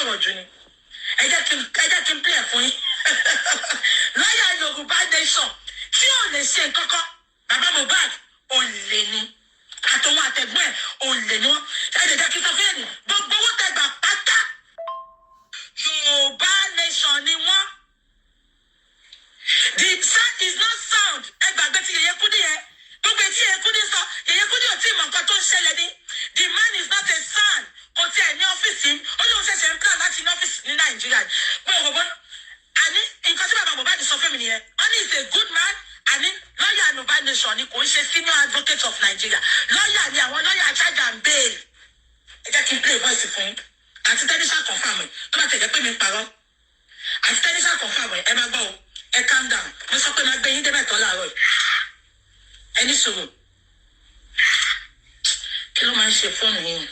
sọ̀rọ̀ jù ni. Ẹ jẹ́ kí n play fún yín. Lọ́yà Yorùbá nation tí ò lè ṣe nǹkan kan. Bàbá Mohbad olè ni. Àtòwọn àtẹ̀gbọ́n ẹ̀ olè ni wọ́n. Ẹ jẹ́ kí n sọ fún yín. Gbogbo owó tẹgbà pátá. Yorùbá nation ni wọ́n. The sound is not sound. Ẹ gbàgbé ti Yèyé Kúdí yẹn. Gbogbo etí Yèyé Kúdí sọ. Yèyé Kúdí ò tí ì mọ nǹkan tó ń ṣẹlẹ̀ ni. The man is not a son. Kò tí ẹ̀ ní ọ́fíìsì. Ó ní òun ṣẹ̀ṣẹ̀ ń plan láti ní ọ́fíìsì ní Nàìjíríà. Gbogbo àní nǹkan tí bàbá Mohbad sọ fún mi nìyẹn. Ó ní is a good man. Àní lọ́yà Yorùbá nation ni kò ń ṣe senior advocate of Nigeria. Lọ́yà ni àwọn lọ́yà charge and bail. Ẹ jẹ́ kí n play voice fún yín. Àti tẹ́lifíṣà confirm ẹ̀ tó bá tẹ̀lé pé mi parọ́. Àti tẹ́lifíṣà confirm ẹ̀ ẹ máa gbọ́ o. Ẹ calm down. Mo sọ pé máa gbé yín débẹ̀ tán láàárọ̀ yìí. Ẹ ní sùúrù. Kí ló máa ń ṣe fóònù yín?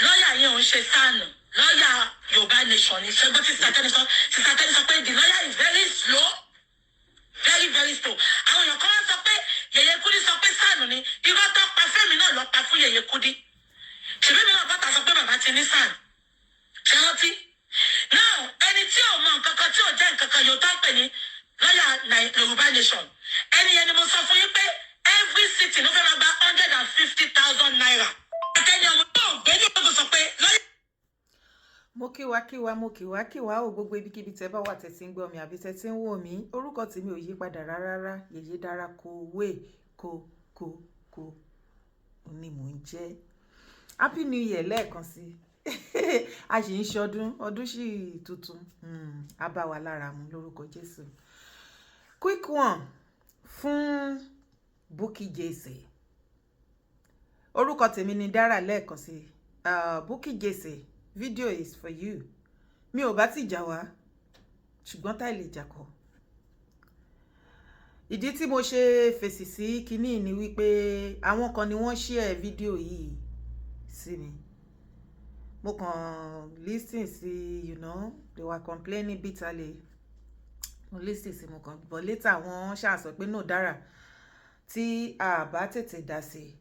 Lọ́yà yẹn ò ń ṣe sànù. Lọ́yà Yorùbá nation ni. Ṣé bó ti sàtẹ́ni sọ pé the lawyer is very slow. Very, very slow. Àwọn èèyàn kan wá sọ pé Yèyé Kúdí sọ pé sànù ni. Irọ́ tó pa Fẹ́mi náà lọ pa fún Yèyé Kúdí. Ṣèbí mi náà bàtà sọ pé bàbá ti ní sànù. Ṣé rántí? Now, ẹni tí ò mọ nǹkan kan tí ò jẹ́ nǹkan kan yóò tó ń pè ní lọ́yà Yorùbá nation. Ẹni yẹn ni mo sọ fún yín pé every city ló fẹ́ máa gba 150,000 naira. Akẹ́ni ọmọ náà gbé ní ọgbọ́n sọ pé lọ́yà. Mo kíwá o gbogbo ibikíbi tẹ́ bá wà tẹ́ tí ń gbọ́ mi àbí tẹ́ tí ń wò mí. Orúkọ tèmi ò yí padà rárá. Yèyé dára kó ni mò ń jẹ́. Happy New Year lẹ́ẹ̀kan sí. A sì ń ṣọdún, ọdún sì tuntun. A bá wa lára mu lórúkọ Jésù. Quick one fún Bukky Jesse. Orúkọ tèmi ni Dára lẹ́ẹ̀kan sí. Bukky Jesse, video is for you. Mi ò bá ti jà wá, ṣùgbọ́n tá ilé jà kọ́. Ìdí tí mo ṣe fèsì sí kíní ni wípé àwọn kan ni wọ́n share video yìí sí mi. Mo kàn listen sí, they were complaining bitterly. Mo listen sí mo kàn, but later wọ́n ṣáà sọ pé no Dára tí a bá tètè dá sí.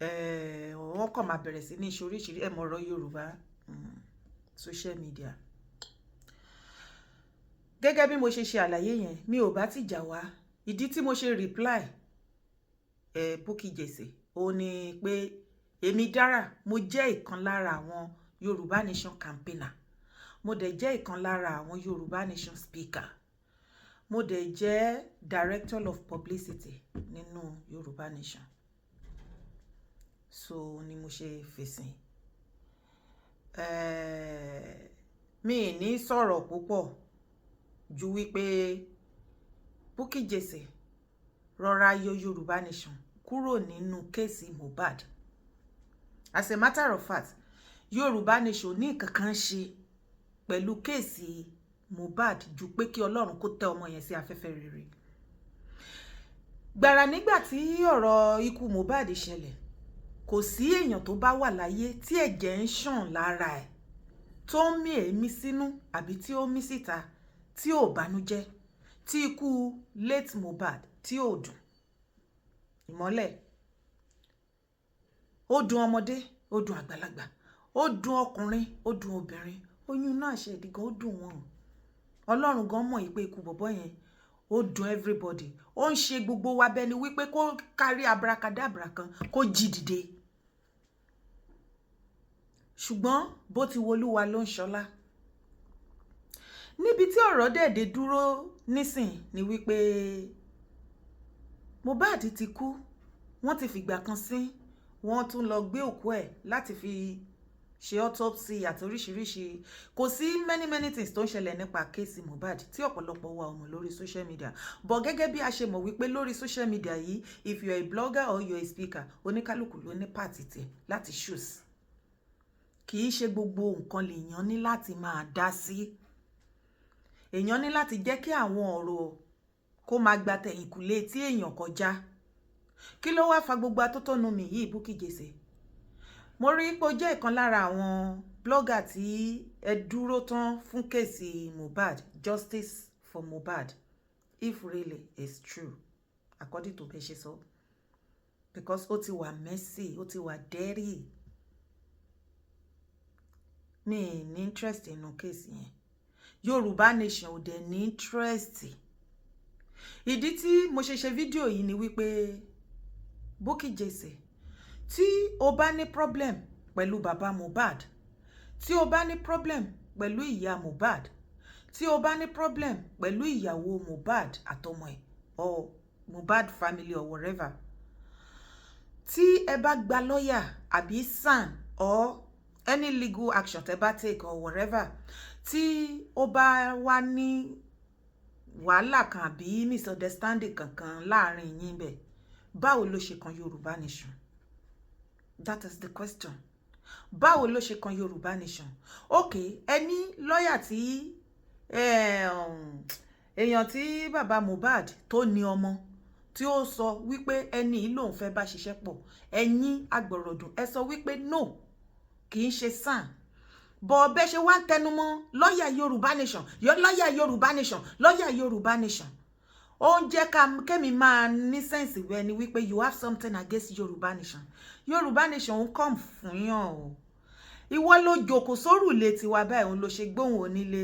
Wọ́n kàn máa bẹ̀rẹ̀ sí ní ṣoríṣiríṣi ẹ̀mọ̀rọ̀ Yorùbá social media. Gẹ́gẹ́ bí mo ṣe àlàyé yẹn, mi ò bá ti jà wá. Ìdí tí mo ṣe reply Bukky Jesse ó ní pé èmi Dára, mo jẹ́ ìkan lára àwọn Yorùbá Nation campaigner. Mo dẹ̀ jẹ́ ìkan lára àwọn Yorùbá Nation speaker. Mo dẹ̀ jẹ́ director of publicity nínú Yorùbá Nation. So ni mo ṣe fèsì. Mi ní sọ̀rọ̀ púpọ̀ ju wípé Bukky Jesse rọra yọ Yorùbá Nation kúrò nínú kéèsì Mohbad. As a matter of fact, Yorùbá Nation ní kankan ṣe pẹ̀lú kéèsì Mohbad ju pé kí Ọlọ́run kó tẹ́ ọmọ yẹn sí afẹ́fẹ́ rere. Gbàrà nígbà tí ọ̀rọ̀ ikú Mohbad ṣẹlẹ̀, kò sí èèyàn tó bá wà láyé tí ẹ̀jẹ̀ ń ṣàn lára ẹ̀ tó ń mí èémí sínú àbí tí ó mí síta tí ò bànújẹ́, tí ikú late Mohbad tí ò dùn. Ìmọ́lẹ̀ ó dùn ọmọdé, ó dùn àgbàlagbà, ó dùn ọkùnrin, ó dùn obìnrin, oyún náà ṣẹ̀dí gan ó dùn wọ́n. Ọlọ́run gan mọ̀ pé ikú bọ̀bọ́ yẹn ó dùn everybody. Ó ń ṣe gbogbo wa bẹ́ni wípé kó kárí abracadabra kan kó jí dìde. Ṣùgbọ́n bó ti wolúwa ló ń ṣọlá. Níbi tí ọ̀rọ̀ dẹ̀dẹ̀ dúró nísìn ni wípé Mohbad ti kú, wọ́n ti fìgbà kan sí, wọ́n tún lọ gbé òkú ẹ̀ láti fi ṣe autopsy àti oríṣiríṣi. Kò sí many things tó ń ṣẹlẹ̀ nípa kéèsì Mohbad tí ọ̀pọ̀lọpọ̀ wa ò mọ̀ lórí social media. But gẹ́gẹ́ bí a ṣe mọ̀ wípé lórí social media yìí, if you are a blogger or you are a speaker, oníkálùkù ló ní pàtì tiẹ̀ láti choose. Kì í ṣe gbogbo nǹkan lèèyàn ní láti máa dá sí. Èèyàn ní láti jẹ́ kí àwọn ọ̀rọ̀ kó máa gba tẹ̀yìnkùlé tí èèyàn kọjá. Kí ló wá fa gbogbo atótónu mi yìí, Bukky Jesse? Mo rí pé ó jẹ́ ìkan lára àwọn blogger tí ẹ dúró tán fún kéèsì Mohbad, justice for Mohbad, if really it's true, according to bẹ́ẹ̀ ṣe sọ. Because ó ti wà messy, ó ti wà dirty. Mi ní interest nínú kéèsì yẹn. Yoruba Nation ò dẹ̀ ní interest. Ìdí tí mo ṣe fídíò yìí ni wípé Bukky Jesse, tí o bá ní problem pẹ̀lú bàbá Mohbad, tí o bá ní problem pẹ̀lú ìyá Mohbad, tí o bá ní problem pẹ̀lú ìyàwó Mohbad àtọmọ ẹ̀ or Mohbad family or whatever, tí ẹ bá gba lawyer àbí SAN or any legal action tẹ́ bá take or whatever, tí ó bá wá ní wàhálà kan àbí misunderstanding kankan láàrin yín bẹ́ẹ̀, báwo ló ṣe kan Yoruba Nation? That is the question. Báwo ló ṣe kan Yoruba Nation? Okay, any lawyer tí èèyàn tí bàbá Mohbad tó ní ọmọ tí ó sọ wípé ẹni lòun fẹ́ bá ṣiṣẹ́ pọ̀, ẹ̀yin agbọ̀rọ̀dùn ẹ sọ wípé no, kì í ṣe SAN. Bọ̀ bẹ́ ṣe wá ń tẹnumọ́ lawyer Yoruba Nation, lawyer Yoruba Nation, lawyer Yoruba Nation. Ó ń jẹ́ kẹ́mi máa ní sense wẹ́ ni wípé you have something against Yoruba Nation. Yoruba Nation ń come fún yàn o. Ìwọ ló jókòó sórùlé tiwa báyìí, òun ló ṣe gbóhùn onílé.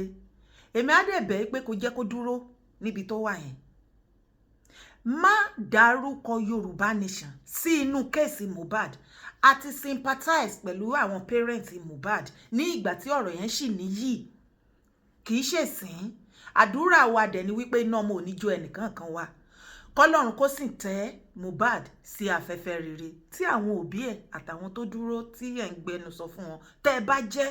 Èmi á dẹ̀ bẹ̀ pé kó jẹ́ kó dúró níbi tó wà yẹn. Má dárúkọ Yoruba Nation sí inú kéèsì Mohbad. A ti sympathize pẹ̀lú àwọn parents Mohbad ní ìgbà tí ọ̀rọ̀ yẹn ṣì níyì. Kì í ṣe sìn. Àdúrà wa dẹ̀ ni wípé iná ọmọ ò ní jó ẹnìkan kan wa. Kọ́lọ́run kó sì tẹ́ Mohbad sí afẹ́fẹ́ rere tí àwọn òbí ẹ̀ àtàwọn tó dúró tí ẹ̀ ń gbẹnu sọ fún wọn tẹ́ ẹ bá jẹ́.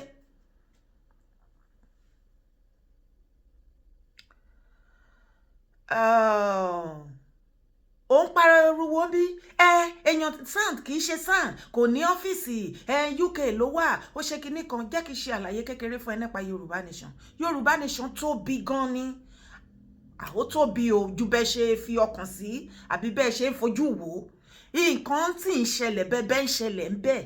Ó ń pariwo bí èèyàn SAN kì í ṣe SAN, kò ní ọ́fíìsì, UK ló wà, ó ṣe kinní kan. Jẹ́ kí ṣe àlàyé kékeré fún ẹ nípa Yoruba Nation. Yoruba Nation tóbi gan ni. Ó tóbi o, ju bẹ́ẹ̀ ṣe fi ọkàn sí àbí bẹ́ẹ̀ ṣe ń fojú wò. Nǹkan tí ń ṣẹlẹ̀ bẹ́ẹ̀ ń ṣẹlẹ̀ ń bẹ̀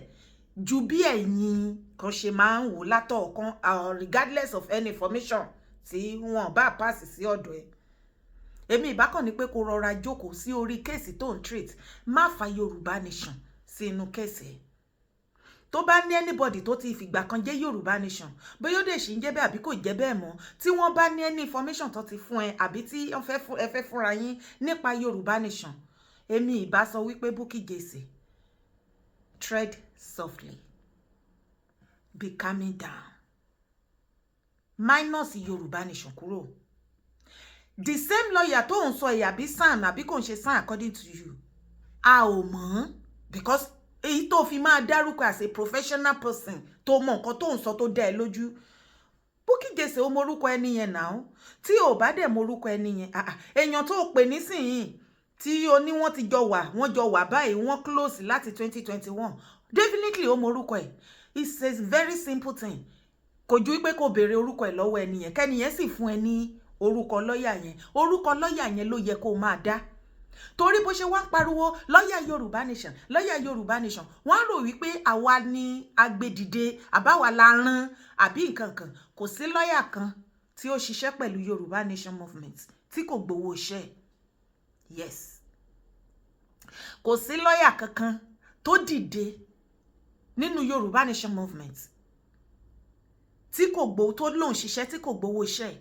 ju bí ẹ̀yin kan ṣe máa ń wò látọ̀ọ̀kan, regardless of any information tí wọ́n bá pass sí ọ̀dọ̀ ẹ̀. Èmi ìbákan ni pé kó rọra jókòó sí orí kéèsì tó ń treat. Má fa Yoruba Nation sí inú kéèsì. Tó bá ní anybody tó ti fìgbà kan jẹ́ Yoruba Nation, bóyá ó dẹ̀ ṣì ń jẹ́ bẹ́ẹ̀ àbí kò jẹ́ bẹ́ẹ̀ mọ́, tí wọ́n bá ní any information tó ti fún ẹ àbí tí wọ́n fẹ́ fúnra yín nípa Yoruba Nation, èmi ìbá sọ wípé Bukky Jesse, tread softly, be calming down, minus Yoruba Nation kúrò. The same lawyer tó ń sọ àbí SAN àbí kò ń ṣe SAN according to you, a ò mọ̀, because èyí tó fi máa dárúkọ as a professional person tó mọ nǹkan tó ń sọ tó dá ẹ lójú. Bukky Jesse ó morúkọ ẹni yẹn náà. Tí ò bá dẹ̀ morúkọ ẹni yẹn, èèyàn tó pè nísìnyí tí ó ní wọ́n ti wọ́n jọ wà báyìí, wọ́n close láti 2021. Definitely ó morúkọ ẹ̀. It's a very simple thing. Kò ju pé kó béèrè orúkọ ẹ̀ lọ́wọ́ ẹni yẹn, kẹ́ni yẹn sì fún ẹ ní orúkọ lọ́yà yẹn. Orúkọ lọ́yà yẹn ló yẹ kó máa dá. torí bó ṣe wá ń pariwo lọ́yà Yorùbá nation lọ́yà Yorùbá nation wọ́n rò wípé àwa ni agbèdìde àbáwa la rán àbí nǹkan kan. Kò sí lọ́yà kan tí ó ṣiṣẹ́ pẹ̀lú Yorùbá nation movement tí kò gbowó iṣẹ́. Yes, kò sí lọ́yà kankan tó dìde nínú Yorùbá nation movement tí kò gbowó, tó lóun ṣiṣẹ́ tí kò gbowó iṣẹ́.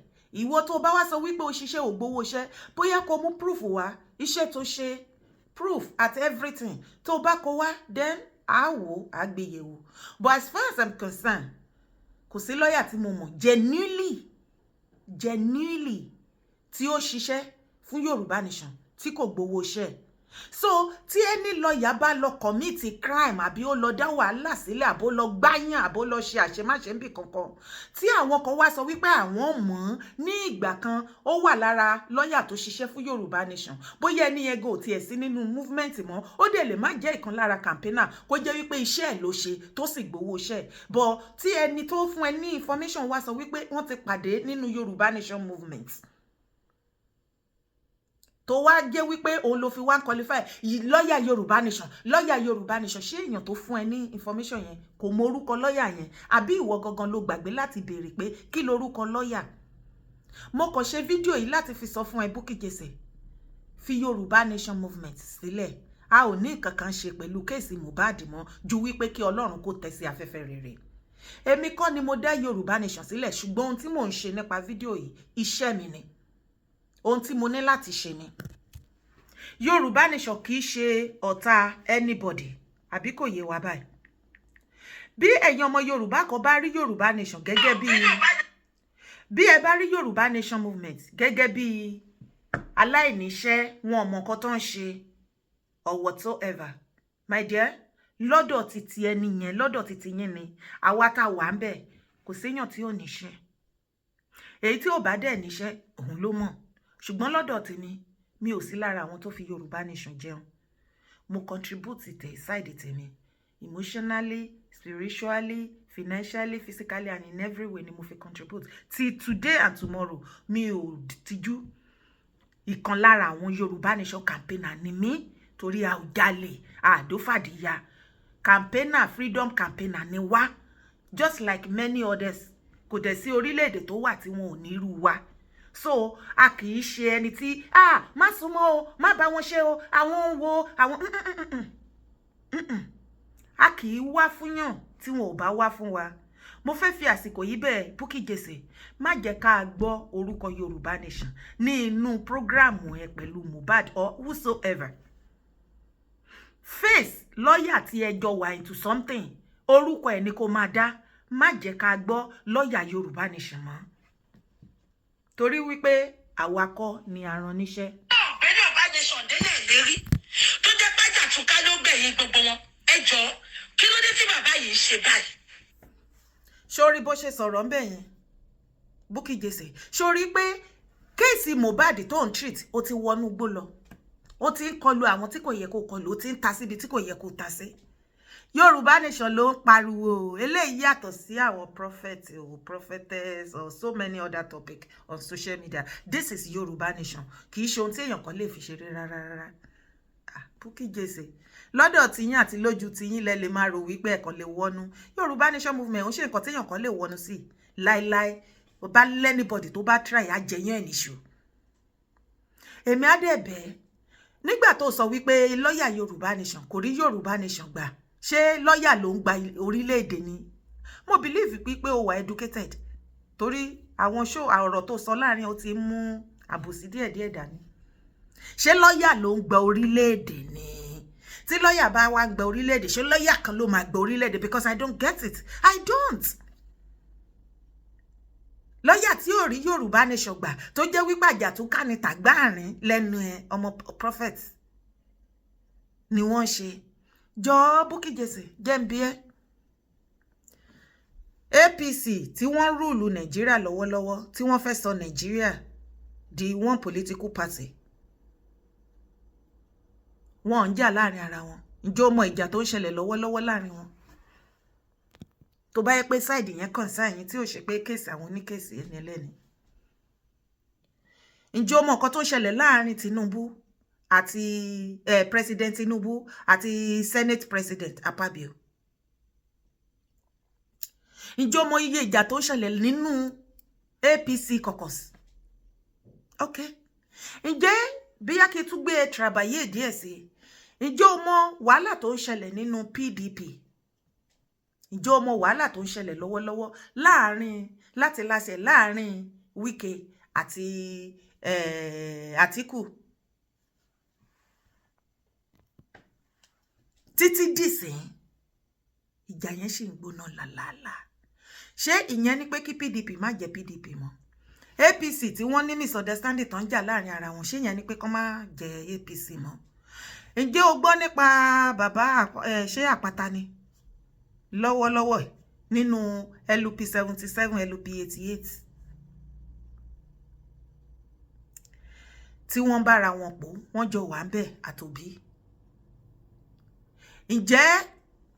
Ìwọ tó bá wá sọ wípé o ṣiṣẹ́ ò gbowó iṣẹ́, bóyá kó mú proof wá, iṣẹ́ tó ṣe, proof at everything. Tó bá kó wá, then a wò àgbéyẹ̀wò. But as far as I'm concerned, kò sí lọ́yà tí mo mọ̀ genuinely tí ó ṣiṣẹ́ fún Yorùbá nation tí kò gbowó iṣẹ́. So tí ẹni lọ́yà bá lọ commit crime àbí ó lọ dá wàhálà sílẹ̀ àbó lọ gbáyàn àbó lọ ṣe àṣemáṣe níbì kankan, tí àwọn kan wá sọ wípé àwọn mọ̀ ní ìgbà kan ó wà lára lọ́yà tó ṣiṣẹ́ fún Yorùbá nation, bóyá ẹni yẹn go tiẹ̀ sí nínú movement mọ́, ó dẹ̀ lè má jẹ́ ìkan lára campaigner kó jẹ́ wípé iṣẹ́ ẹ̀ ló ṣe tó sì gbowó iṣẹ́. But tí ẹni tó fún ẹ ní information wá sọ wípé wọ́n ti pàdé nínú Yorùbá nation movement, tó wá jẹ́ wípé òun ló fi wá qualify lọ́yà Yorùbá nation, ṣé èèyàn tó fún ẹ ní information yẹn kò mọ orúkọ lọ́yà yẹn, àbí ìwọ gangan ló gbàgbé láti béèrè pé kí lorúkọ lọ́yà? Mo kàn ṣe fídíò yìí láti fi sọ fún ẹ, Bukky Jesse, fi Yorùbá nation movement sílẹ̀. A ò ní nǹkan kan ṣe pẹ̀lú kéèsì Mohbad mọ́ ju wípé kí Ọlọ́run kó tẹ́ sí afẹ́fẹ́ rere. Èmi kọ́ ni mo dá Yorùbá nation sílẹ̀, ṣùgbọ́n ohun tí mò ń ṣe nípa fídíò yìí, iṣẹ́ mi ni, ohun tí mo ní láti ṣe ni. Yorùbá nation kì í ṣe ọ̀tá anybody, àbí kò yé wa báyìí. Bí ẹ̀yin ọmọ Yorùbá kan bá rí Yorùbá nation gẹ́gẹ́ bí ẹ bá rí Yorùbá nation movement gẹ́gẹ́ bí aláìníṣẹ́, wọn ọmọ nǹkan tó ń ṣe or whatsoever, my dear, lọ́dọ̀ titi ẹni yẹn, lọ́dọ̀ titi yín ni, àwa tá wà ń bẹ̀ kò séèyàn tí ò níṣẹ́. Èyí tí ò bá dẹ̀ níṣẹ́ òun ló mọ̀. Ṣùgbọ́n lọ́dọ̀ tèmi, mi ò sí lára àwọn tó fi Yorùbá nation jẹun. Mo contribute tẹ̀ side tèmi emotionally, spiritually, financially, physically and in every way ni mo fi contribute. Till today and tomorrow, mi ò tijú. Ìkan lára àwọn Yorùbá nation campaigner ni mí, torí a ò jalè, a dó fàdíyà. Campaigner, freedom campaigner ni wá, just like many others. Kò dẹ̀ sí orílẹ̀-èdè tó wà tí wọn ò ní irú wa. So a kì í ṣe ẹni tí má súnmọ́ o, má bá wọn ṣe o, àwọn ń wo àwọn a kì í wá fúnyàn tí wọn ò bá wá fún wa. Mo fẹ́ fi àsìkò yìí bẹ̀ Bukky Jesse, má jẹ́ ká gbọ́ orúkọ Yorùbá nation ní inú prógráàmù ẹ pẹ̀lú Mohbad or whosoever. Face lọ́yà tí ẹjọ́ wà into something, orúkọ ẹ̀ ni kó máa dá. Má jẹ́ ká gbọ́ lọ́yà Yorùbá nation mọ́, torí wípé àwa kọ́ ni a rán níṣẹ́. Bẹ́ẹ̀ni ọba nation délé ìlérí tó jẹ́ pájà túká ló gbẹ̀yìn gbogbo wọn. Ẹ jọ̀ọ́, kí ló dé tí bàbá yìí ṣe báyìí? Sórí bó ṣe sọ̀rọ̀ ńbẹ̀ yẹn, Bukky Jesse, sórí pé kéèsì Mohbad tó ń treat ó ti wọnú gbó lọ. Ó ti ń kọlu àwọn tí kò yẹ kó kọlu, ó ti ń ta síbi tí kò yẹ kó ta sí. Yorùbá nation ló ń pariwo, eléyìí yàtọ̀ sí àwọn prophet or prophetess or so many other topic on social media. This is Yorùbá nation. Kì í ṣe ohun tí èèyàn kan lè fi ṣeré rárá. Bukky Jesse, lọ́dọ̀ tiyín àti lójú tiyín lẹ lè máa rò wípé ẹ̀kan lè wọnú. Yorùbá nation movement ó ṣe nǹkan tí èèyàn kan lè wọnú sí láíláí. Ó bá anybody tó bá try á jẹyàn ẹ̀ níṣu. Èmi á dẹ̀ bẹ́ẹ̀, nígbà tó sọ wípé lọ́yà Yorùbá nation kò rí Yorùbá nation gbà, ṣé lọ́yà ló ń gba orílẹ̀-èdè ni? Mo believe pé o wà educated, torí àwọn show ọ̀rọ̀ tó sọ láàrin ó ti mú àbòsí díẹ̀díẹ̀ dání. Ṣé lọ́yà ló ń gba orílẹ̀-èdè ni? Tí lọ́yà bá wá gba orílẹ̀-èdè, ṣé lọ́yà kan ló máa gba orílẹ̀-èdè? Because I don't get it. I don't. Lọ́yà tí ò rí Yorùbá nation gbà tó jẹ́ wípé àjàtúká ni tàgbáàrin lẹ́nu ẹ̀ ọmọ prophet ni wọ́n ṣe. Jọ̀ọ́ Bukky Jesse, jẹ́ n bi ẹ́. APC tí wọ́n rúùlù Nàìjíríà lọ́wọ́lọ́wọ́, tí wọ́n fẹ́ sọ Nàìjíríà di one political party, wọ́n ń jà láàrin ara wọn. Ǹjẹ́ o mọ ìjà tó ń ṣẹlẹ̀ lọ́wọ́lọ́wọ́ láàrin wọn? Tó bá yẹ pé side yẹn kàn sáyìn tí ò ṣe pé kéèsì àwọn oníkéèsì ẹni ẹlẹ́ni. Ǹjẹ́ o mọ nǹkan tó ń ṣẹlẹ̀ láàrin Tinubu àti President Tinubu àti Senate President Akpabio. Ǹjẹ́ mọ iye ìjà tó ṣẹlẹ̀ nínú APC caucus? Okay. Ǹjẹ́ bí a kì í tún gbé trabayé díẹ̀ sí, ǹjẹ́ mọ wàhálà tó ṣẹlẹ̀ nínú PDP? Ǹjẹ́ mọ wàhálà tó ṣẹlẹ̀ lọ́wọ́lọ́wọ́ láti láṣẹ láàrin Wike àti Atiku? Títí dìsín ìjà yẹn ṣì ń gbóná làlàlà. Ṣé ìyẹn ni pé kí PDP má jẹ́ PDP mọ́? APC tí wọ́n ní misunderstanding tó ń jà láàrin ara wọn, ṣé ìyẹn ni pé kán má jẹ́ APC mọ́? Ǹjẹ́ o gbọ́ nípa bàbá ṣé Àpáta ni lọ́wọ́lọ́wọ́ nínú LP 77 LP 88 tí wọ́n bára wọn pọ̀, wọ́n jọ wà ń bẹ̀ àtòbí? Ǹjẹ́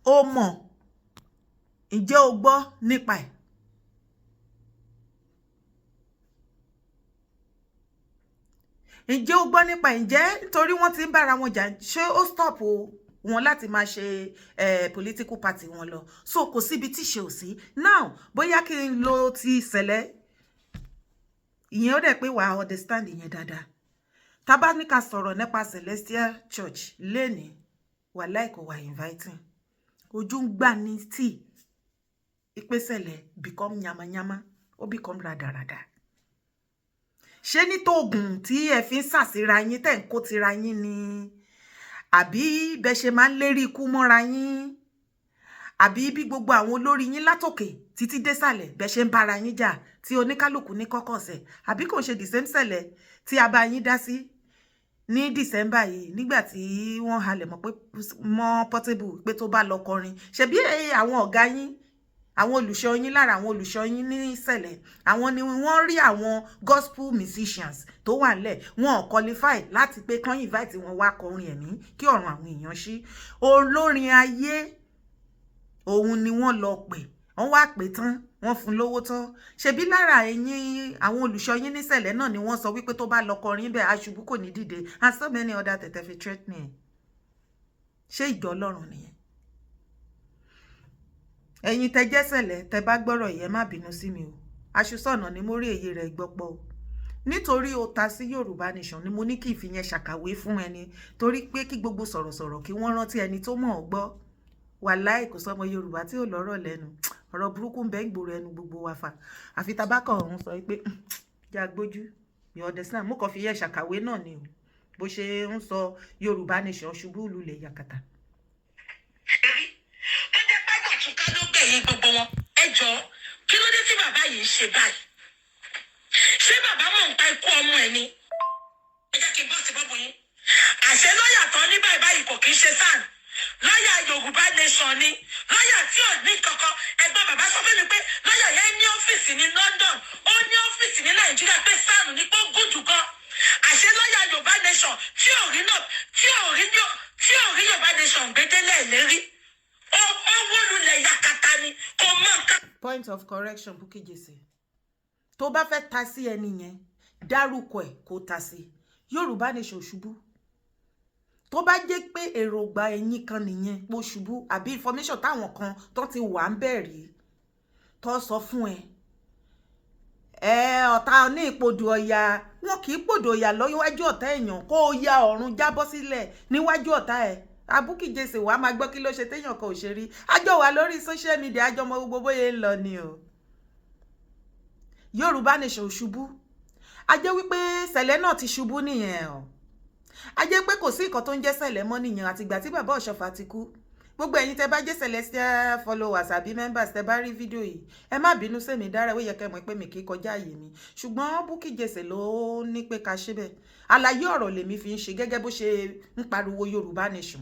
o mọ̀? Ǹjẹ́ o gbọ́ nípa ẹ̀? Ǹjẹ́ o gbọ́ nípa ẹ̀? Ǹjẹ́ nítorí wọ́n ti ń bára wọn jà, ṣé ó stop wọn láti máa ṣe political party wọn lọ? So kò síbi tí ṣe ò sí. Now bóyá kí n lo ti ṣẹlẹ̀ ìyẹn ó dẹ̀ pé wàá understand ìyẹn dáadáa. Tá bá ní ká sọ̀rọ̀ nípa Celestial Church lénìí, wàláì kò wà inviting. Ojú ń gbà ní tí ìpèsèlè become yamayama, ó become radarada. Ṣé ní tóògùn tí ẹ fi ń sàsíra yín tẹ́ ń kó tira yín ni? Àbí bẹ́ ṣe máa ń lérí ikú mọ́ra yín? Àbí bí gbogbo àwọn olórí yín látòkè títí désàlẹ̀ bẹ́ ṣe ń bára yín jà tí oníkálùkù ní kọ́kọ́sẹ̀? Àbí kò ṣe the same ṣẹlẹ̀ tí a bá yín dá sí ní December yìí nígbà tí wọ́n halẹ̀ mọ́ Portable pé tó bá lọ kọrin? Ṣebí àwọn ọ̀gá yín, àwọn olùṣọ́ yín, lára àwọn olùṣọ́ yín ní ìṣẹ̀lẹ̀, àwọn ni wọ́n rí àwọn gospel musicians tó wà nílẹ̀, wọn ò qualify láti pé kán invite wọn wá kọrin ẹ̀mí kí ọ̀run àwọn èèyàn ṣí. Olórin ayé òun ni wọ́n lọ pè, wọ́n wá pè tán, wọ́n fún lówó tán. Ṣebí lára ẹ̀yin àwọn olùṣọ́ yín níṣẹ̀lẹ̀ náà ni wọ́n sọ wípé tó bá lọ kọrin bẹ́ẹ̀ aṣubú kò ní dìde, and so many other tẹ̀tẹ̀ fi threatening. Ṣé ìjọ Ọlọ́run nìyẹn? Ẹ̀yin tẹ́ jẹ́ ṣẹlẹ̀ tẹ́ bá gbọ́rọ̀ yẹn má bínú sí mi o. Aṣùsọ̀nà ni mo rí èyí rẹ̀ gbọ́pọ̀ o. Nítorí o ta sí Yorùbá Nation ni mo ní kí ìfìyẹn ṣàkàwé fún ẹni, torí pé kí gbogbo sọ̀rọ̀sọ̀rọ̀ kí wọ́n rántí ẹni tó mọ̀ ọ́ gbọ́. Wàláì kò sọmọ Yorùbá tí ò lọ́rọ̀ lẹ́nu. Ọ̀rọ̀ burúkú ń bẹ ń gbòòrò ẹnu gbogbo wa fa. Àfi tabákọ̀ ọ̀hún sọ pé já gbójú, you understand? Mo kàn fi yẹ ṣàkàwé náà ni o. Bó ṣe ń sọ Yorùbá Nation ṣubú lulẹ̀ yakata. Ẹ̀yin gbogbo wọn, ẹ jọ̀ọ́, kí ló dé tí bàbá yìí ṣe báyìí? Ṣé bàbá mọ̀ nípa ikú ọmọ ẹ̀ ni? Ẹ jẹ́ kí n bọ́ sí bọ́bù yín. Àṣẹ lọ́ọ̀yà tán ní báyìí kò kí ń ṣe sáà. Lọ́ọ̀yà Yorùbá Nation ni. Lọ́ọ̀yà tí ò ní kankan. Ẹgbẹ́ bàbá sọ fún mi pé lọ́ọ̀yà yẹn ní ọ́fíìsì ní London, ó ní ọ́fíìsì ní Nàìjíríà pé sáà ní pé ó gùdù gan. Àṣẹ lọ́ọ̀yà Yorùbá Nation tí ò rí Yorùbá Nation gbẹdẹ́lẹ̀ lérí. Point of correction, Bukky Jesse. Tó bá fẹ́ ta sí ẹni yẹn, dárúkọ ẹ̀ kó ta sí. Yorùbá Nation ṣubú. Tó bá jẹ́ pé èròǹgbà ẹ̀yin kan nìyẹn pó ṣubú, àbí information táwọn kan tó ti wà ń bẹ̀rẹ̀ tó sọ fún ẹ. Ọ̀tá ní ìpodò ọ̀yà, wọn kì í pòdò ọ̀yà lọ́wájú ọ̀tá èèyàn kó o ya ọ̀run jábọ́ sílẹ̀ níwájú ọ̀tá ẹ̀. Bukky Jesse wàá máa gbọ́ kí ló ṣe téèyàn kan ò ṣe rí. Àjọ wà lórí social media, àjọ mọ gbogbo bóyá ń lọ ni o. Yorùbá Nation ṣubú. A jẹ́ wípé ṣẹlẹ̀ náà ti ṣubú nìyẹn o. A jẹ́ pé kò sí nǹkan tó ń jẹ́ ṣẹlẹ̀ mọ́ nìyẹn àtìgbà tí bàbá Ọ̀ṣọ́fà ti kú. Gbogbo ẹ̀yin tẹ́ bá jẹ́ Celestial followers àbí members tẹ́ bá rí fídíò yìí, ẹ má bínú sí mi dára, ó yẹ kẹ́ mọ̀ pé mi kì í kọjá àyè mi. Ṣùgbọ́n Bukky Jesse ló ní pé ká ṣe bẹ́ẹ̀. Àlàyé ọ̀rọ̀ lèmi fi ń ṣe gẹ́gẹ́ bó ṣe ń pariwo Yorùbá Nation.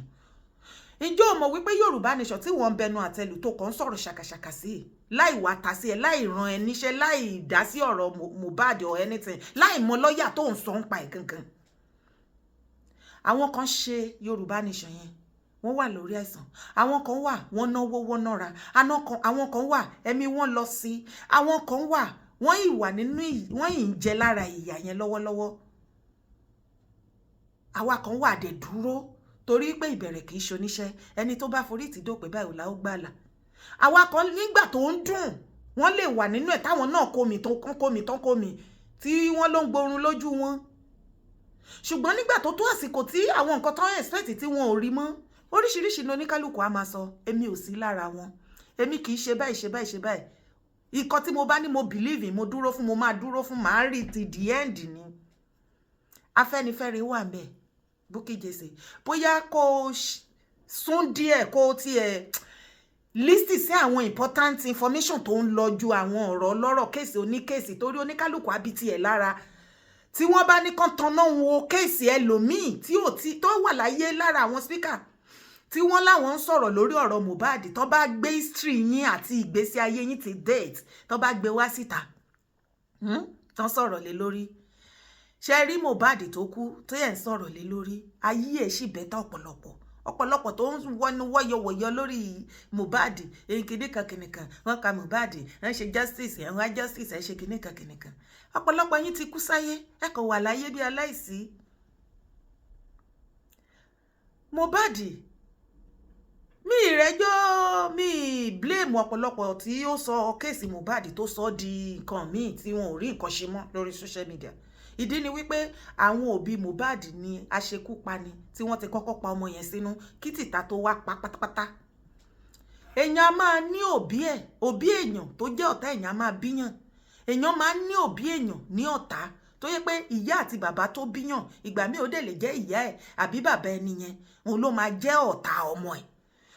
Ǹjẹ́ o mọ̀ wípé Yorùbá Nation tí wọ́n ń bẹnu àtẹ́lù tó kàn sọ̀rọ̀ ṣàkàṣàkà sí, láì wá ta sí ẹ, láì ran ẹ níṣẹ́, láì dá sí ọ̀rọ̀ Mohbad or anything, láì mọ lọ́yà tó ń sọ ń pa ẹ̀ gangan. Àwọn kan ṣe Yorùbá Nation yẹn, wọ́n wà lórí àìsàn. Àwọn kan wà, wọ́n náwó, wọ́n nára. Àwọn kan wà, ẹ̀mí wọn lọ sí. Àwọn kan wà, wọ́n yìí wà nínú, wọ́n yìí ń jẹ lára ìyà yẹn lọ́wọ́lọ́wọ́. àwa kan wà dé dúró torí pé ìbẹ̀rẹ̀ kì í ṣoníṣẹ́, ẹni tó bá forí ti dópin báyìí la ó gbàlà. Àwa kan nígbà tó ń dùn wọ́n lè wà nínú ẹ̀ táwọn náà kómi tí wọ́n ló ń gborun lójú wọn. Ṣùgbọ́n nígbà tó tó àsìkò tí àwọn nǹkan tó ń expect tí wọn ò rí mọ́, oríṣiríṣi ní oníkálùkù á máa sọ, èmi ò sí lára wọn, èmi kì í ṣe báyìí. Ìkan tí mo bá ní mo believe in, mo dúró fún, mo máa dúró fún, màá rí ti the end ni. Afẹ́nifẹ́re wà ńbẹ̀, Bukky Jesse. Bóyá kó sún díẹ̀ kó tiẹ̀ list sí àwọn important information tó ń lọ ju àwọn ọ̀rọ̀ lọ́rọ̀ kéèsì oníkéèsì torí oníkálùkù àbí tiẹ̀ lára. Tí wọ́n bá ní kán tanná wo kéèsì ẹlòmíì tó wà láyé lára àwọn speaker tí wọ́n láwọn ń sọ̀rọ̀ lórí ọ̀rọ̀ Mohbad, tó bá gbé history yín àti ìgbésí ayé yín ti date, tó bá gbé wá síta tán sọ̀rọ̀ lé lórí. Ṣé rí Mohbad tó kú tó yẹ ń sọ̀rọ̀ lé lórí, ayé ẹ̀ sì bẹ́tà ọ̀pọ̀lọpọ̀ tó ń wọnú wọ́yọ̀wọ̀yọ̀ lórí Mohbad, kìnìkan wọ́n ka Mohbad, wọ́n ṣe justice, wọ́n wá justice, ẹ̀ ṣe kìnìkan. Ọ̀pọ̀lọpọ̀ yín ti kú sáyé, ẹ kò wà láyé bí aláìsí. Mohbad, mi ìrẹ́jọ́, mi blame ọ̀pọ̀lọpọ̀ tí ó sọ kéèsì Mohbad tó sọ di nǹkan míì tí wọn ò rí nǹkan ṣe mọ́ lórí social media. Ìdí ni wípé àwọn òbí Mohbad ni aṣekúpani tí wọ́n ti kọ́kọ́ pa ọmọ yẹn sínú kí tìta tó wá pa pátápátá. Èèyàn á máa ní òbí èèyàn tó jẹ́ ọ̀tá èèyàn á máa bíyàn. Èèyàn máa ní òbí èèyàn ní ọ̀tá tó yẹ pé ìyá àti bàbá tó bíyàn ìgbà míì ó dẹ̀ lè jẹ́ ìyá ẹ̀ àbí bàbá ẹni yẹn, òun ló máa jẹ́ ọ̀tá ọmọ ẹ̀.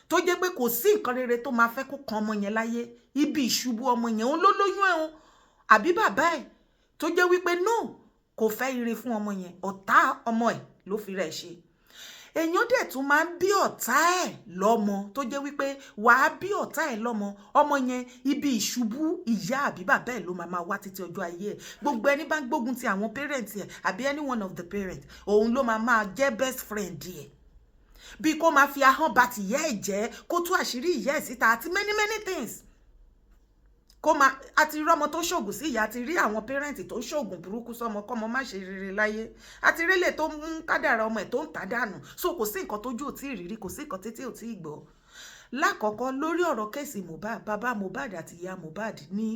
Tó jẹ́ pé kò sí nǹkan rere tó máa fẹ́ kó kan ọmọ yẹn láyé, ibi ìṣubú ọmọ yẹn òun ló lóyún ẹ̀ àbí bàbá ẹ̀ tó jẹ́ wípé no kò fẹ́ ire fún ọmọ yẹn, ọ̀tá ọmọ ẹ̀ ló fi rẹ̀ ṣe. Èèyàn dẹ̀ tún máa ń bí ọ̀tá ẹ̀ lọ́mọ tó jẹ́ wípé wàá bí ọ̀tá ẹ̀ lọ́mọ, ọmọ yẹn ibi ìṣubú ìyá àbí bàbá ẹ̀ ló máa wá títí ọjọ́ ayé ẹ̀. Gbogbo ẹni bá ń gbógun ti àwọn parents ẹ̀ àbí any one of the parents, òun ló máa jẹ́ best friend ẹ̀. Bí kò máa fi ahọ́n bá ti ìyá ẹ̀ jẹ́, kó tú àṣírí ìyá ẹ̀ síta àti many things. Àti rí ọmọ tó ṣògùn sí ìyá, àti rí àwọn pẹ́rẹ́ǹtì tó ṣògùn burúkú sọmọ kọ́mọ má ṣe rere láyé, àti rí lè tó mú kádàrá ọmọ ẹ̀ tó ń tà dànù. So kò sí nǹkan tójú ò tí ì rírí, kò sí nǹkan títí ò tí ì gbọ́. Lákọ̀ọ́kọ́ lórí ọ̀rọ̀ kéèsì Mohbad, bàbá Mohbad àti ìyá Mohbad ní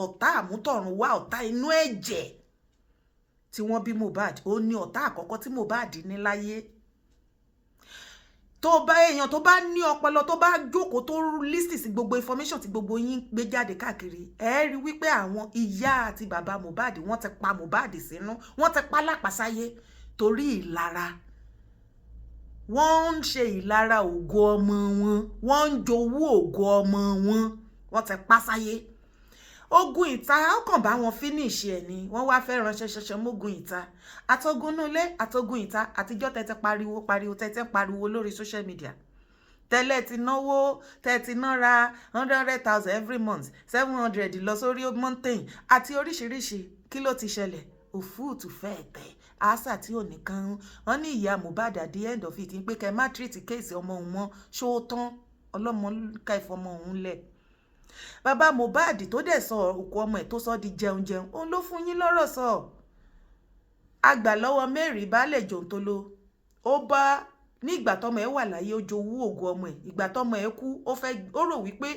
ọ̀tá àmútọ̀run wá, ọ̀tá inú ẹ̀jẹ̀ tí wọ́n bí Mohbad, ó ní ọ̀tá àkọ́kọ́ tí Mohbad ní láyé. Tó bá èèyàn tó bá ní ọpọlọ tó bá jókòó tó list sí gbogbo information tí gbogbo yín gbé jáde káàkiri, ẹ rí wípé àwọn ìyá àti bàbá Mohbad wọ́n ti pa Mohbad sínú, wọ́n ti pa lápasáyé torí ìlara. Wọ́n ń ṣe ìlara ògo ọmọ wọn, wọ́n ń jowú ògo ọmọ wọn, wọ́n ti pa sáyé. Ogun ìta ó kàn bá wọn finish ẹ̀ ni, wọ́n wá fẹ́ ránṣẹ́ ṣẹṣẹ mógun ìta. Àtogun inú ilé, àtogun ìta, àtijọ́ tẹ́tẹ́ pariwo tẹ́tẹ́ pariwo lórí social media. Tẹ́lẹ̀ ti náwó, tẹ́tí nára 100,000 every month, 700 lọ sórí mountain àti oríṣiríṣi. Kí ló ti ṣẹlẹ̀? Òfúùtù fẹ́ẹ̀ tẹ̀. Àṣà tí ò nìkan wọ́n ní ìyá Mohbad at the end of it pé kẹ́ má treat case ọmọ òun mọ́, ṣó tán ọlọ́mọ ká ìfọmọ òun lẹ̀. Bàbá Mohbad tó dẹ̀ sọ òkú ọmọ ẹ̀ tó sọ di jẹun, òun ló fún yín lọ́rọ̀ sọ. Àgbà lọ́wọ́ Mary baálẹ̀ jòǹtolo, ó bá ní ìgbà tọmọ ẹ̀ wà láyé ó jowú ògo ọmọ ẹ̀, ìgbà tọmọ ẹ̀ kú ó rò wípé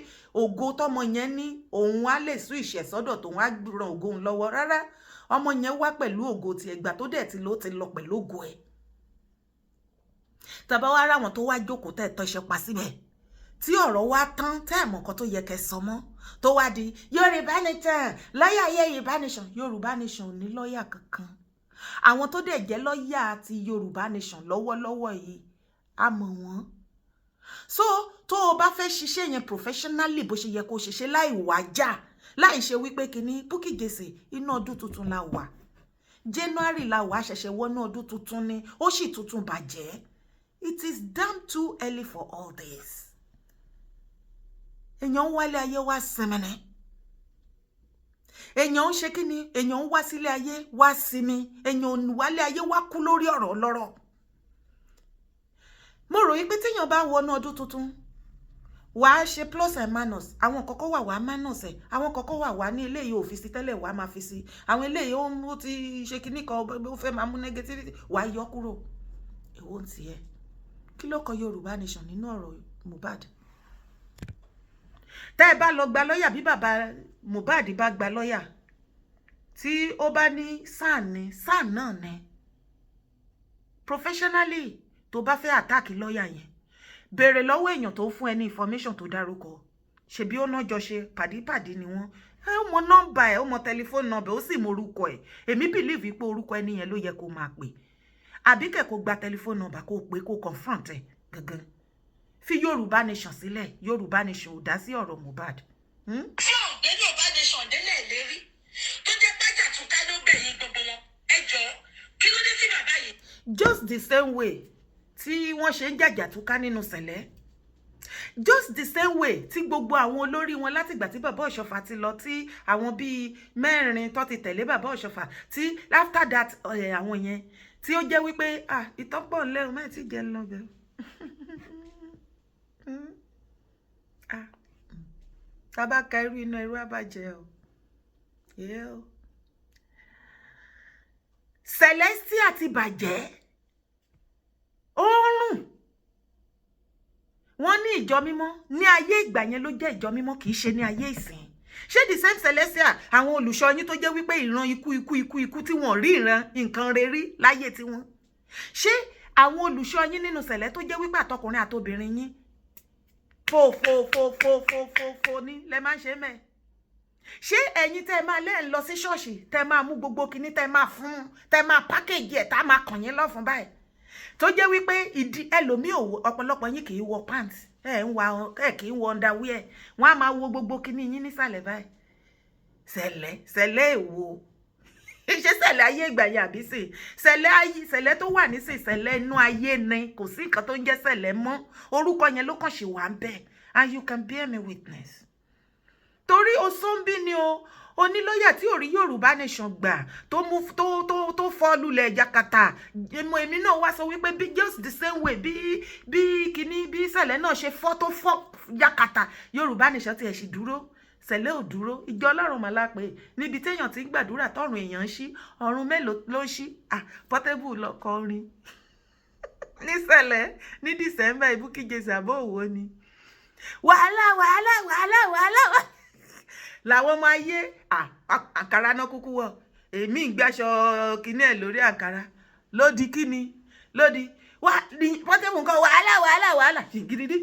ògo tọmọ yẹn ní òun á lè sún ìṣẹ̀ sọ́dọ̀ tóun á ran ògo òun lọ́wọ́. Rárá, ọmọ yẹn wá pẹ̀lú ògo ti ẹ̀gbà tó dẹ̀ ti lọ pẹ̀lú ògo ẹ̀. Tàbá wá ráwọn tó wá jókòó tẹ̀ tọ́ iṣẹ́ pa síbẹ̀ tí ọ̀rọ̀ wá tán tẹ́ẹ̀mọ̀ kan tó yẹ kẹ́ sọ mọ́ tó wá di Yorùbá nation, lọ́yà Yorùbá nation. Yorùbá nation ò ní lọ́yà kankan. Àwọn tó dẹ̀ jẹ́ lọ́yà ti Yorùbá nation lọ́wọ́lọ́wọ́ yìí a mọ̀ wọ́n. So tó o bá fẹ́ ṣiṣẹ́ yẹn professionally bó ṣe yẹ kó ṣiṣẹ́ láì wájà, láì ṣe wípé kíní Bukky Jesse inú ọdún tuntun la wà. January la wà, ṣẹ̀ṣẹ̀ wọnú ọdún tuntun ni, ó sì tuntun bàjẹ́. It is damn too early for all this. Èèyàn wálé ayé wá sinmi. Èèyàn ń ṣe kíni? Èèyàn wá sílé ayé wá sinmi. Èèyàn wálé ayé wá kú lórí ọ̀rọ̀ ọlọ́rọ̀. Mo rò wípé téèyàn bá wọnú ọdún tuntun, wàá ṣe plus and minus. Àwọn kọ̀ọ̀kan wà wá minus ẹ̀. Àwọn kọ̀ọ̀kan wà wá ní eléyìí ò fi sí tẹ́lẹ̀ wàá máa fi sí. Àwọn eléyìí ó ti ṣe kíní kan ó fẹ́ máa mú negativity wàá yọ kúrò. èwo ń tiẹ̀ kí ló kọ Yorùbá nation nínú ọ̀rọ̀ Mohbad? tẹ́ ẹ bá lọ gba lọ́ọ̀yà bí bàbá Mohbad bá gba lọ́ọ̀yà tí ó bá ní sáà náà ni professionally tó bá fẹ́ attack lọ́ọ̀yà yẹn béèrè lọ́wọ́ èèyàn tó fún ẹ ní information tó dárúkọ ṣebí ó náà jọ ṣe pàdípàdí ni wọ́n ó mọ nọ́mbà ẹ̀ ó mọ tẹlifóònù nọ́mbà ó sì mọ orúkọ ẹ̀ èmi believe pé orúkọ ẹni yẹn ló yẹ kó máa pè àbí kẹ̀ kó gba tẹlifóònù nọ́mbà kó pè kó confront ẹ̀ gangan fi Yorùbá nation sílẹ̀ Yorùbá nation ò dá sí ọ̀rọ̀ Mohbad. tí ọ̀gbẹ́ Yorùbá nation délẹ̀ lérí tó jẹ́ pájà tún ká ló bẹ̀yìn gbogbo wọn ẹ jọ̀ọ́ kí ló dé sí bàbá yìí. just the same way tí wọ́n ṣe ń jàjà túká nínú sẹ̀lẹ̀ just the same way tí gbogbo àwọn olórí wọn látìgbà tí bàbá Ọ̀ṣọ́fà ti lọ tí àwọn bíi mẹ́rin tó ti tẹ̀lé bàbá Ọ̀ṣọ́fà tí after that àwọn yẹn tí ó jẹ́ wípé ìtọ́pọ̀ ńlẹ́ o máa ti jẹ́ lọ́bẹ̀ tábà ka irú iná irú àbàjẹ́ o Celestia ti bàjẹ́ ó rùn wọ́n ní ìjọ mímọ́ ní ayé ìgbà yẹn ló jẹ́ ìjọ mímọ́ kì í ṣe ní ayé ìsìn ṣé the same Celestia àwọn olùṣọ́ yín tó jẹ́ wípé ìran ikú tí wọ́n rí ìran nǹkan rere láyé tiwọn ṣé àwọn olùṣọ́ yín nínú sẹ̀lẹ̀ tó jẹ́ wípé àtọkùnrin àtobìnrin yín fò ní lẹ máa ń ṣe mẹ́ ṣé ẹ̀yin tẹ́ máa lẹ́ ń lọ sí ṣọ́ọ̀ṣì tẹ́ máa mú gbogbo kinní tẹ́ máa fún tẹ́ máa pákéjì ẹ̀ tá máa kàn yín lọ́fun báyìí tó jẹ́ wípé ìdí ẹlòmíì ọ̀pọ̀lọpọ̀ yín kì í wọ pants kì í wọ underwear wọ́n á máa wo gbogbo kinní yín nísàlẹ̀ báyìí sẹ̀lẹ̀ èwo ṣé sẹ̀lẹ̀ ayé ìgbà yẹn àbí sì sẹ̀lẹ̀ tó wà nísìn sẹ̀lẹ̀ inú ayé ni kò sí nǹkan tó ń jẹ́ sẹ̀lẹ̀ mọ́ orúkọ yẹn ló kàn ṣì wà ń bẹ̀ and you can bear me witness torí o sọ́nbí ni o onílọ́yà tí ò rí Yorùbá nation gbà tó fọ́ lulẹ̀ jakata èmi náà wá sọ wípé bí just the same way bí kíní bí sẹ̀lẹ̀ náà ṣe fọ́ tó fọ́ jakata Yorùbá nation ti ẹ̀ sì dúró sẹ̀lẹ̀ ò dúró ìjọ Ọlọ́run mà lápè níbi téèyàn ti ń gbàdúrà tọrùn èèyàn ń ṣí ọ̀run mélòó ló ń ṣí Portable lọkọ orin ní sẹ̀lẹ̀ ní December Bukky Jesse àbọ̀ òwò ni wàhálà làwọn ọmọ ayé àkàrà náà kúkú wọ èmi ń gbàṣọ kíní ẹ lórí àkàrà lódì kíni lódì Portable nǹkan wàhálà yìngìdì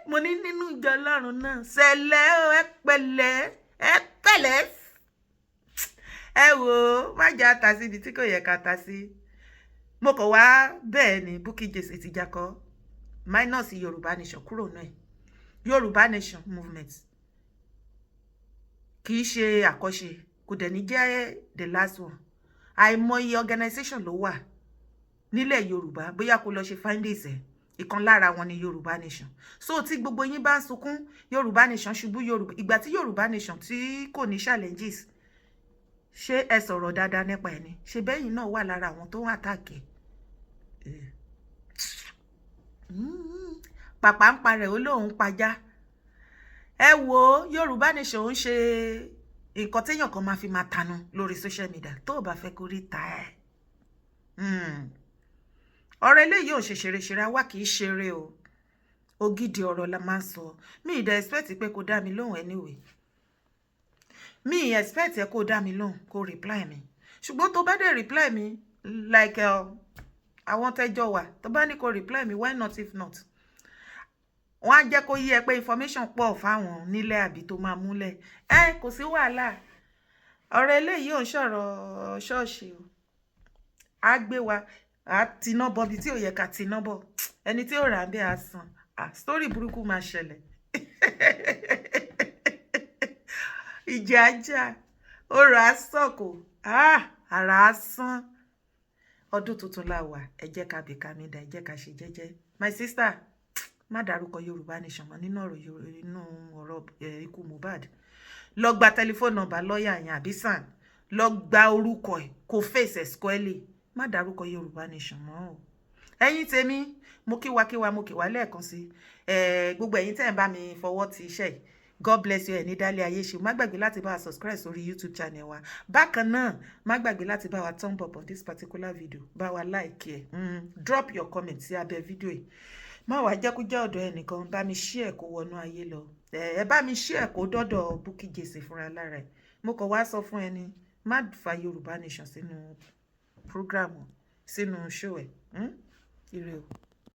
mo ní nínú ìjọ Ọlọ́run náà sẹ̀lẹ̀ o ẹ pẹ̀lẹ́ ẹ wò ó má jà ta sí ibi tí kò yẹ ká ta sí mo kàn wá bẹ́ẹ̀ ni Bukky Jesse ti jakọ minus Yorùbá nation kúrò náà Yorùbá nation movement kì í ṣe àkọ́ṣe kò dẹ̀ ní jẹ́ the last one àìmọye organization ló wà nílẹ̀ Yorùbá bóyá kó lọ ṣe findings ẹ̀ ìkan lára wọn ni Yorùbá nation so tí gbogbo yín bá ń sunkún Yorùbá nation ṣubú ìgbà tí Yorùbá nation tí kò ní challenges ṣé ẹ sọ̀rọ̀ dáadáa nípa ẹ̀ ni ṣe bẹ́yìn náà wà lára àwọn tó ń àtàkì pàpà ń parẹ̀ ó lóun pajá ẹ wo Yorùbá nation ń ṣe nǹkan téèyàn kan máa fi máa tanu lórí social media tó o bá fẹ́ kó rí ta ẹ̀ ọ̀rọ̀ eléyìí ò ṣe ṣeré wá kì í ṣeré o ògidì ọ̀rọ̀ la máa ń sọ mi ìdá expect pé kó dá mi lóhùn anyway mi expect ẹ kó dá mi lóhùn kó reply mi ṣùgbọ́n tó bá dé reply mi like àwọn tẹ́jọ́ wà tó bá ní kó reply mi why not if not wọ́n á jẹ́ kó yí ẹ pé information pọ̀ fáwọn nílẹ̀ àbí tó máa múlẹ̀ kò sí wàhálà ọ̀rọ̀ eléyìí ò ń sọ̀rọ̀ ṣọ́ọ̀ṣì o á gbé wa á tiná bọ̀ bí tí ò yẹ ká tiná bọ̀ ẹni tí ò rà bí a san story burúkú máa ṣẹlẹ̀ ìjà ajá ọ̀rọ̀ àsọ̀kò ara asán ọdún tuntun la wà ẹ jẹ́ ká bìkà mi dá ẹ jẹ́ ká ṣe jẹ́jẹ́ my sister má dárúkọ Yorùbá nation mọ́ nínú ọ̀rọ̀ ikú Mohbad lọ gba tẹlifóònù nọ́mbà lọ́ọ̀yà yẹn àbí sàn lọ gba orúkọ ẹ̀ kó fèsì squarely má dárúkọ Yorùbá nation mọ́ o ẹ̀yin tèmi mo kíwa mo kíwa lẹ́ẹ̀kan sí gbogbo ẹ̀yin tẹ́ ń bá mi fọwọ́ ti iṣẹ́ yìí God bless you, ẹni dálé ayé ṣe. Má gbàgbé láti bá wa subscribe sórí YouTube channel wa. Bákan náà, má gbàgbé láti bá wa thumb up on this particular video. Bá wa like ẹ. Drop your comment sí abẹ́ fídíò yìí. Má wàá jẹ́ kó jẹ́ ọ̀dọ̀ ẹnìkan, bá mi share kó wọnú ayé lọ. Ẹ bá mi share kó dọ́dọ̀ Bukky Jesse fúnra lára ẹ̀. Mo kàn wá sọ fún ẹni, má fa Yorùbá Nation sínú program, sínú show ẹ̀. Ire o.